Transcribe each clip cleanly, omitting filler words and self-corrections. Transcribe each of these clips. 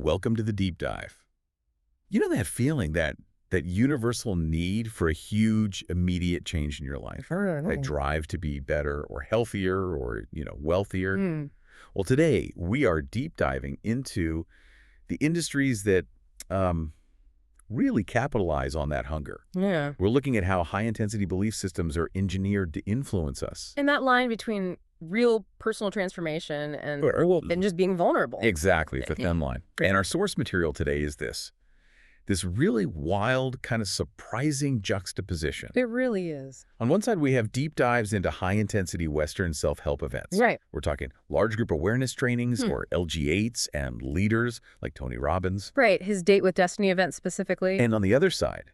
Welcome to the deep dive. You know that feeling, that universal need for a huge, immediate change in your life? That drive to be better or healthier or, wealthier? Well, today we are deep diving into the industries that really capitalize on that hunger. Yeah. We're looking at how high-intensity belief systems are engineered to influence us. And that line between real personal transformation and just being vulnerable. Exactly, the thin line. And our source material today is this really wild, kind of surprising juxtaposition. It really is. On one side, we have deep dives into high-intensity Western self-help events. Right. We're talking large group awareness trainings or LG8s and leaders like Tony Robbins. Right. His Date with Destiny event specifically. And on the other side,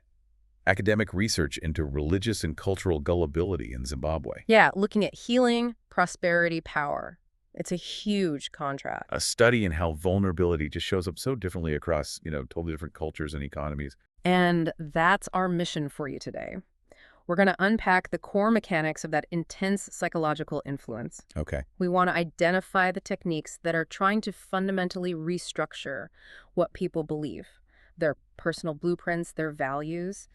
academic research into religious and cultural gullibility in Zimbabwe. Yeah, looking at healing, prosperity, power. It's a huge contrast. A study in how vulnerability just shows up so differently across, totally different cultures and economies. And that's our mission for you today. We're going to unpack the core mechanics of that intense psychological influence. Okay. We want to identify the techniques that are trying to fundamentally restructure what people believe, their personal blueprints, their values,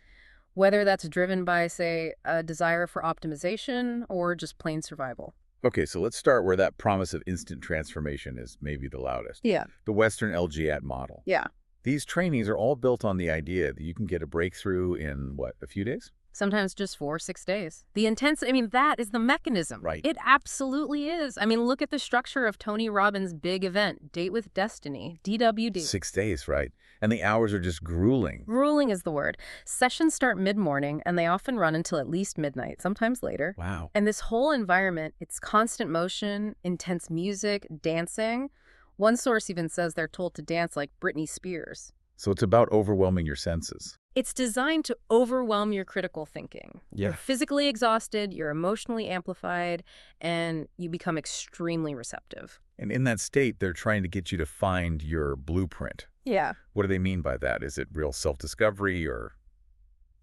whether that's driven by, say, a desire for optimization or just plain survival. Okay, so let's start where that promise of instant transformation is maybe the loudest. Yeah. The Western LGAT model. Yeah. These trainings are all built on the idea that you can get a breakthrough in, a few days? Sometimes just 4 or 6 days. The intense, that is the mechanism. Right. It absolutely is. Look at the structure of Tony Robbins' big event, Date with Destiny, DWD. 6 days, right? And the hours are just grueling. Grueling is the word. Sessions start mid-morning, and they often run until at least midnight, sometimes later. Wow. And this whole environment, it's constant motion, intense music, dancing. One source even says they're told to dance like Britney Spears. So it's about overwhelming your senses. It's designed to overwhelm your critical thinking. Yeah. You're physically exhausted, you're emotionally amplified, and you become extremely receptive. And in that state, they're trying to get you to find your blueprint. Yeah. What do they mean by that? Is it real self-discovery or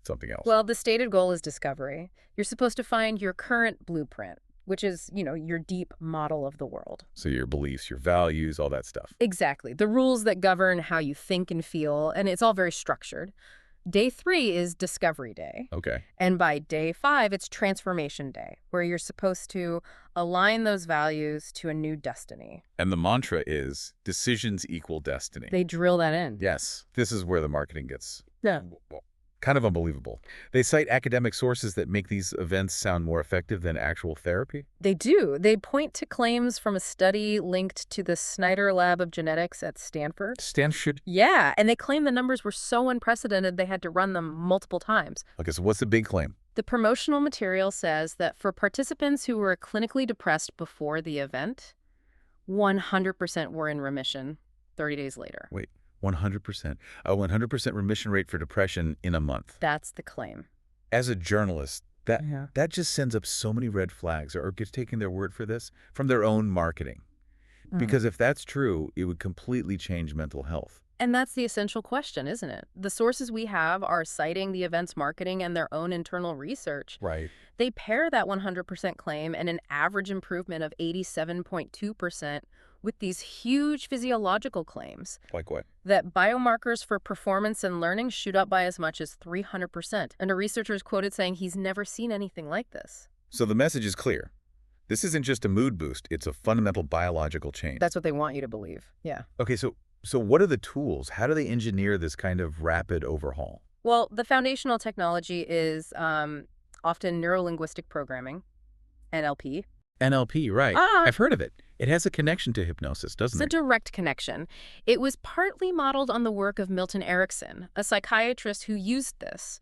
something else? Well, the stated goal is discovery. You're supposed to find your current blueprint, which is, your deep model of the world. So your beliefs, your values, all that stuff. Exactly. The rules that govern how you think and feel, and it's all very structured. Day 3 is Discovery Day. Okay. And by day 5, it's Transformation Day, where you're supposed to align those values to a new destiny. And the mantra is decisions equal destiny. They drill that in. Yes. This is where the marketing gets Yeah. kind of unbelievable. They cite academic sources that make these events sound more effective than actual therapy. They do. They point to claims from a study linked to the Snyder Lab of Genetics at Stanford. Stanford? Yeah, and they claim the numbers were so unprecedented they had to run them multiple times. Okay, so what's the big claim? The promotional material says that for participants who were clinically depressed before the event, 100% were in remission 30 days later. Wait, 100%. A 100% remission rate for depression in a month. That's the claim. As a journalist, that just sends up so many red flags, or just taking their word for this, from their own marketing. Because if that's true, it would completely change mental health. And that's the essential question, isn't it? The sources we have are citing the event's marketing and their own internal research. Right. They pair that 100% claim and an average improvement of 87.2% with these huge physiological claims. Like what? That biomarkers for performance and learning shoot up by as much as 300%. And a researcher is quoted saying he's never seen anything like this. So the message is clear. This isn't just a mood boost. It's a fundamental biological change. That's what they want you to believe. Yeah. Okay, so what are the tools? How do they engineer this kind of rapid overhaul? Well, the foundational technology is often neurolinguistic programming, NLP. NLP, right. I've heard of it. It has a connection to hypnosis, doesn't It's a it? direct connection. It was partly modeled on the work of Milton Erickson, a psychiatrist who used this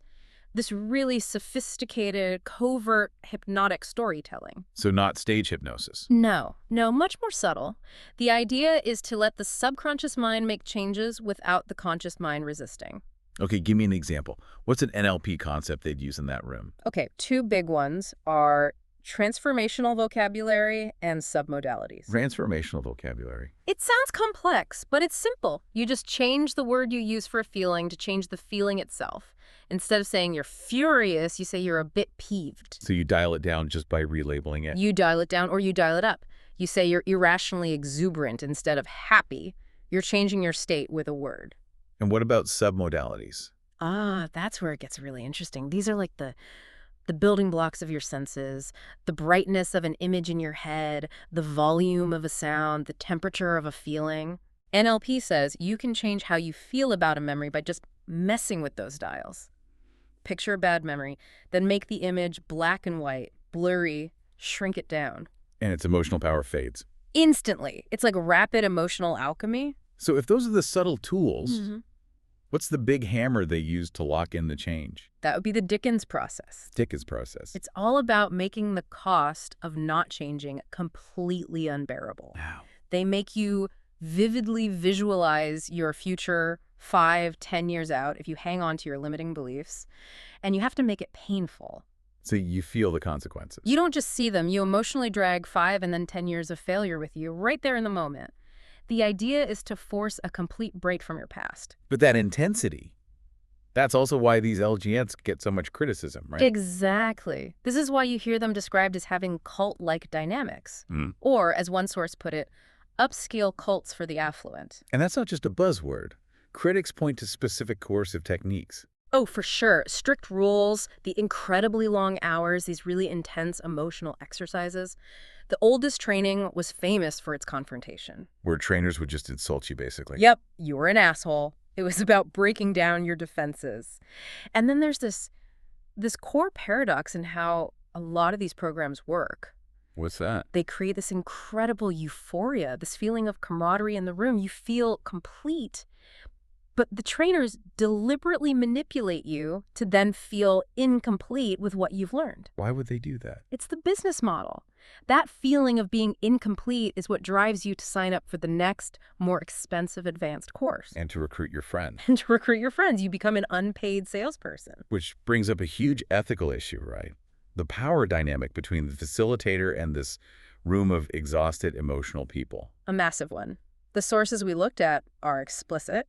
really sophisticated, covert hypnotic storytelling. So not stage hypnosis. No, much more subtle. The idea is to let the subconscious mind make changes without the conscious mind resisting. Okay, give me an example. What's an NLP concept they'd use in that room? Okay, 2 big ones are transformational vocabulary and submodalities. Transformational vocabulary. It sounds complex, but it's simple. You just change the word you use for a feeling to change the feeling itself. Instead of saying you're furious, you say you're a bit peeved. So you dial it down just by relabeling it. You dial it down or you dial it up. You say you're irrationally exuberant instead of happy. You're changing your state with a word. And what about submodalities? Ah, that's where it gets really interesting. These are like the building blocks of your senses, the brightness of an image in your head, the volume of a sound, the temperature of a feeling. NLP says you can change how you feel about a memory by just messing with those dials. Picture a bad memory, then make the image black and white, blurry, shrink it down. And its emotional power fades. Instantly. It's like rapid emotional alchemy. So if those are the subtle tools, Mhm. what's the big hammer they use to lock in the change? That would be the Dickens process. Dickens process. It's all about making the cost of not changing completely unbearable. Wow. They make you vividly visualize your future 5, 10 years out if you hang on to your limiting beliefs, and you have to make it painful. So you feel the consequences. You don't just see them, you emotionally drag 5 and then 10 years of failure with you right there in the moment. The idea is to force a complete break from your past. But that intensity, that's also why these LGNs get so much criticism, right? Exactly. This is why you hear them described as having cult-like dynamics. Or, as one source put it, upscale cults for the affluent. And that's not just a buzzword. Critics point to specific coercive techniques. Oh, for sure. Strict rules, the incredibly long hours, these really intense emotional exercises. The oldest training was famous for its confrontation. Where trainers would just insult you, basically. Yep, you were an asshole. It was about breaking down your defenses. And then there's this core paradox in how a lot of these programs work. What's that? They create this incredible euphoria, this feeling of camaraderie in the room. You feel complete. But the trainers deliberately manipulate you to then feel incomplete with what you've learned. Why would they do that? It's the business model. That feeling of being incomplete is what drives you to sign up for the next, more expensive advanced course. And to recruit your friend. And to recruit your friends, you become an unpaid salesperson. Which brings up a huge ethical issue, right? The power dynamic between the facilitator and this room of exhausted, emotional people. A massive one. The sources we looked at are explicit.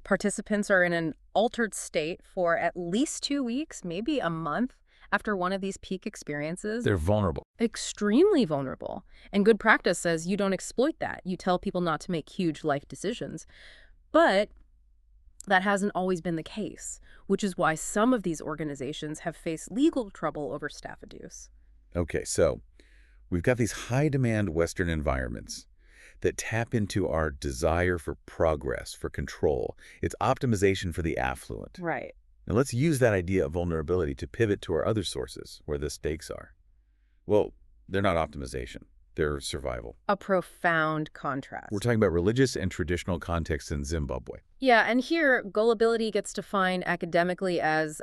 Participants are in an altered state for at least 2 weeks, maybe a month, after one of these peak experiences. They're vulnerable. Extremely vulnerable. And good practice says you don't exploit that. You tell people not to make huge life decisions. But that hasn't always been the case, which is why some of these organizations have faced legal trouble over staff abuse. Okay, so we've got these high-demand Western environments that tap into our desire for progress, for control. It's optimization for the affluent. Right. Now let's use that idea of vulnerability to pivot to our other sources, where the stakes are. Well, they're not optimization. They're survival. A profound contrast. We're talking about religious and traditional contexts in Zimbabwe. Yeah, and here, gullibility gets defined academically as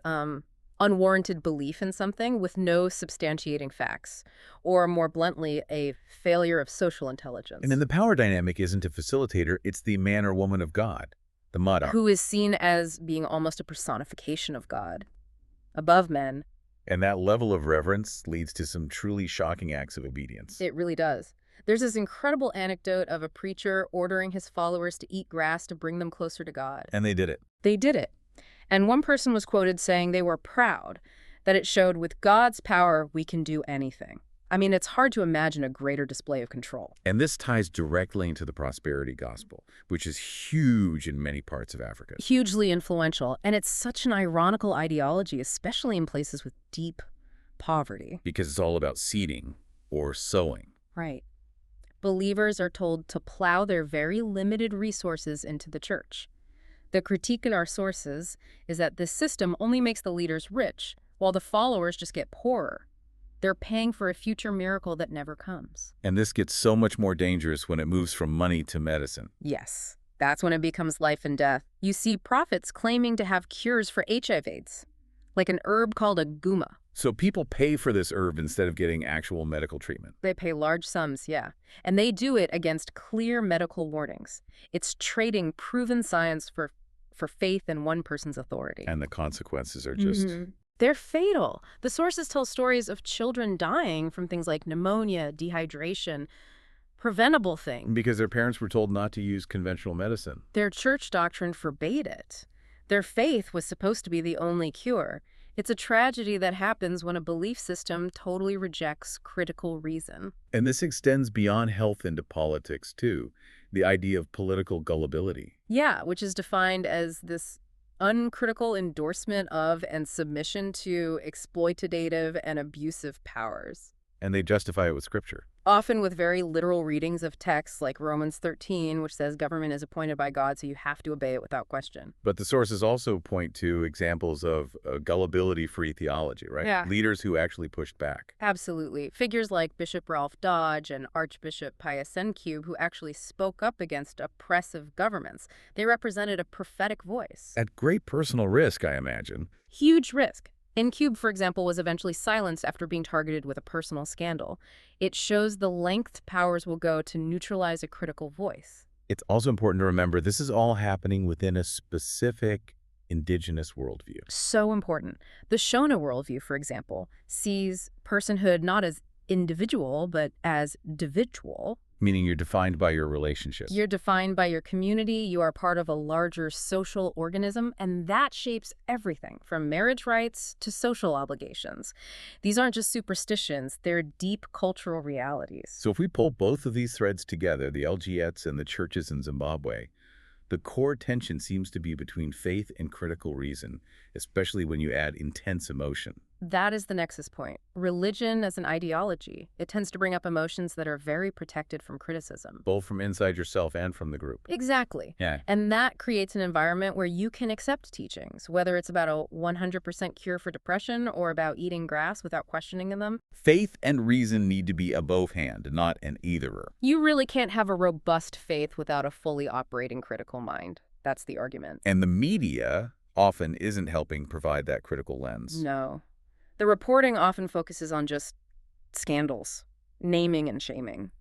unwarranted belief in something with no substantiating facts, or more bluntly, a failure of social intelligence. And then the power dynamic isn't a facilitator, it's the man or woman of God, the Madar. Who is seen as being almost a personification of God, above men. And that level of reverence leads to some truly shocking acts of obedience. It really does. There's this incredible anecdote of a preacher ordering his followers to eat grass to bring them closer to God. And they did it. They did it. And one person was quoted saying they were proud that it showed with God's power, we can do anything. I mean, it's hard to imagine a greater display of control. And this ties directly into the prosperity gospel, which is huge in many parts of Africa. Hugely influential. And it's such an ironical ideology, especially in places with deep poverty. Because it's all about seeding or sowing. Right. Believers are told to plow their very limited resources into the church. The critique in our sources is that this system only makes the leaders rich, while the followers just get poorer. They're paying for a future miracle that never comes. And this gets so much more dangerous when it moves from money to medicine. Yes, that's when it becomes life and death. You see prophets claiming to have cures for HIV/AIDS, like an herb called a guma. So people pay for this herb instead of getting actual medical treatment. They pay large sums, yeah. And they do it against clear medical warnings. It's trading proven science for faith in one person's authority. And the consequences are just... They're fatal. The sources tell stories of children dying from things like pneumonia, dehydration, preventable things. Because their parents were told not to use conventional medicine. Their church doctrine forbade it. Their faith was supposed to be the only cure. It's a tragedy that happens when a belief system totally rejects critical reason. And this extends beyond health into politics, too. the idea of political gullibility. Yeah, which is defined as this uncritical endorsement of and submission to exploitative and abusive powers, And they justify it with scripture. often with very literal readings of texts like Romans 13, which says government is appointed by God, so you have to obey it without question. But the sources also point to examples of gullibility-free theology, right? Yeah. Leaders who actually pushed back. Absolutely. Figures like Bishop Ralph Dodge and Archbishop Pius Sencube, who actually spoke up against oppressive governments. They represented a prophetic voice. At great personal risk, I imagine. Huge risk. Incube, for example, was eventually silenced after being targeted with a personal scandal. It shows the length powers will go to neutralize a critical voice. It's also important to remember this is all happening within a specific indigenous worldview. So important. The Shona worldview, for example, sees personhood not as individual, but as dividual. Meaning you're defined by your relationships. You're defined by your community, you are part of a larger social organism, and that shapes everything from marriage rights to social obligations. These aren't just superstitions, they're deep cultural realities. So if we pull both of these threads together, the LGETs and the churches in Zimbabwe, the core tension seems to be between faith and critical reason, especially when you add intense emotion. That is the nexus point. Religion as an ideology. It tends to bring up emotions that are very protected from criticism. Both from inside yourself and from the group. Exactly. Yeah. And that creates an environment where you can accept teachings, whether it's about a 100% cure for depression or about eating grass without questioning them. Faith and reason need to be a both hand, not an etherer. You really can't have a robust faith without a fully operating critical mind. That's the argument. And the media often isn't helping provide that critical lens. No. The reporting often focuses on just scandals, naming and shaming.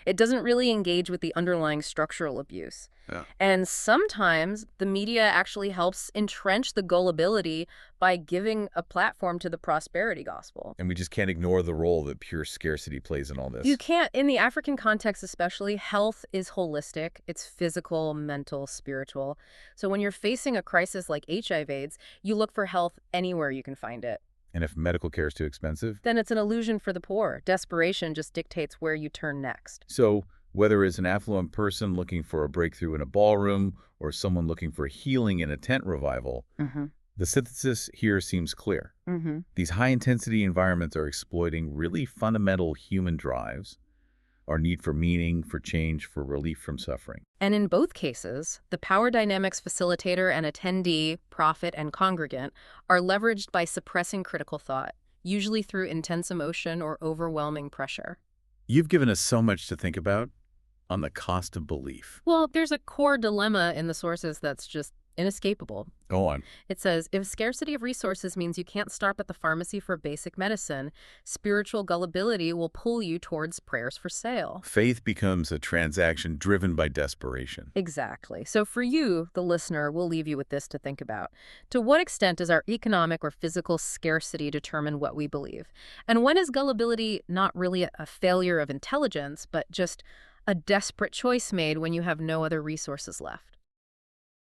It doesn't really engage with the underlying structural abuse. Yeah. And sometimes the media actually helps entrench the gullibility by giving a platform to the prosperity gospel. And we just can't ignore the role that pure scarcity plays in all this. You can't, in the African context especially, health is holistic. It's physical, mental, spiritual. So when you're facing a crisis like HIV/AIDS, you look for health anywhere you can find it. And if medical care is too expensive? Then it's an illusion for the poor. Desperation just dictates where you turn next. So whether it's an affluent person looking for a breakthrough in a ballroom or someone looking for healing in a tent revival, the synthesis here seems clear. These high-intensity environments are exploiting really fundamental human drives, our need for meaning, for change, for relief from suffering. And in both cases, the power dynamics facilitator and attendee, prophet and congregant, are leveraged by suppressing critical thought, usually through intense emotion or overwhelming pressure. You've given us so much to think about on the cost of belief. Well, there's a core dilemma in the sources that's just inescapable. Go on. It says, if scarcity of resources means you can't stop at the pharmacy for basic medicine, spiritual gullibility will pull you towards prayers for sale. Faith becomes a transaction driven by desperation. Exactly. So for you, the listener, we'll leave you with this to think about. To what extent does our economic or physical scarcity determine what we believe? And when is gullibility not really a failure of intelligence, but just a desperate choice made when you have no other resources left?